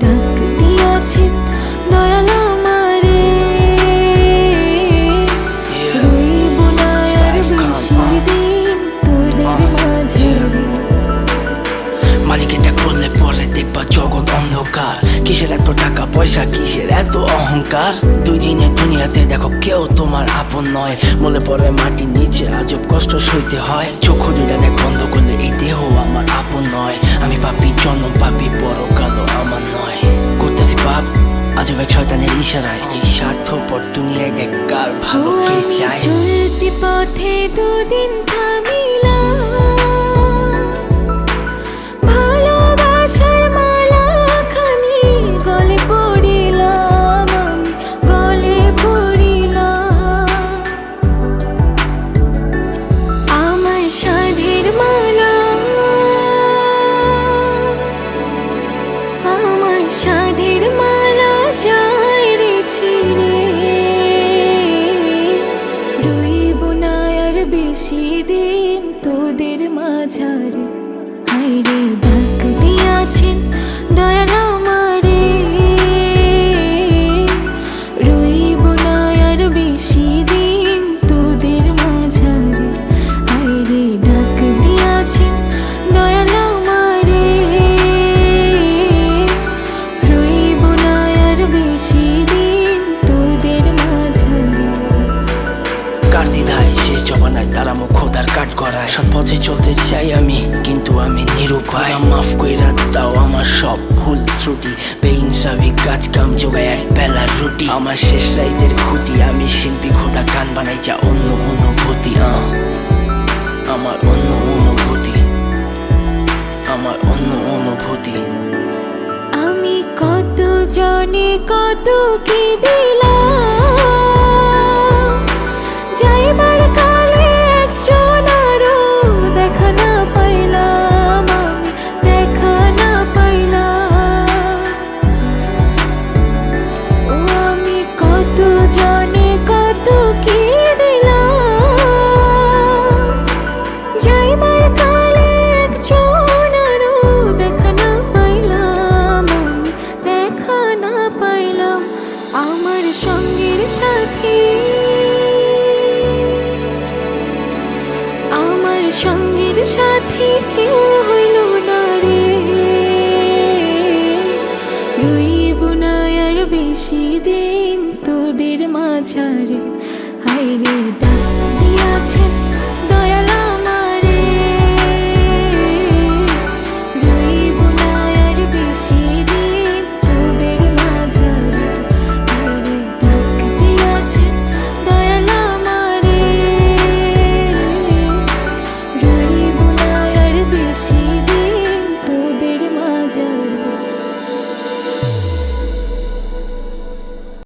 ডাক দিয়াছেন দয়াল আমারে, রইব না আর বেশি দিন তোদের মাঝে। মালিকের ডাক পড়লে পরে দেখবা জগৎ অন্ধকার। কিসের এত টাকা পয়সা, কিসের এত অহংকার? দুই দিনের দুনিয়াতে দেখো কেউ তোমার আপন নয়। বলে পরে মাটির নিচে আজব কষ্ট সইতে হয়। চক্ষু দুইটা দেখ বন্ধ করলে এই দেহ আমার আপন নয়। আমি পাপী জন্ম, পাপী পরকালও আমার নয়। করতেছি পাপ আজব এক শয়তানের ইশারায়। এই স্বার্থপর দুনিয়ায় দেখ কার ভালো কে চায়। চলতি পথে দুদিন থামিলাম, ভালোবাসার মালাখানি গলে পড়িলাম, আমি গলে পড়িলাম। আমার সাধের মালা, আমার সাধের মালা যায় রে ছিঁড়ে, রইব না আর বেশি দিন তোদের মাঝারে। হায়রে ডাক দিয়াছেন দয়াল আমারে, রইব না আর বেশি দিন তোদের মাঝারে। হায়রে ডাক দিয়াছেন দয়াল আমারে, রইব না আর বেশি দিন তোদের মাঝারে। কার দ্বিধায় শেষ জমানায় তারা মুখ খোদার কাট করায়। সৎ পথে চলতে চাই আমি কিন্তু আমি নিরুপায়। মাফ কইরা দাও আমার সব ভুল ত্রুটি। বেইনসাফি কাজ কাম জোগায় এক বেলার রুটি। আমার শেষ রাইতের খুঁটি, আমি শিল্পী খোদা গান বানাই যা অন্য অনুভূতি। আমার অন্য অনুভূতি, আমার অন্য অনুভূতি। আমি কত জনে কত কি দিলাম, যাইবার কালে একজন আরো দেখা না পাইলাম, আমি দেখা না পাইলাম। ও আমি কত জনে কত কি দিলাম, যাইবার কালে একজন আরো দেখা না পাইলাম, আমি দেখা না পাইলাম। আমার সঙ্গের সাথী, আমার সঙ্গের সাথী কেউ হইল না রে, রইব না আর বেশি দিন তোদের মাঝারে। হায়রে ডাক দিয়াছেন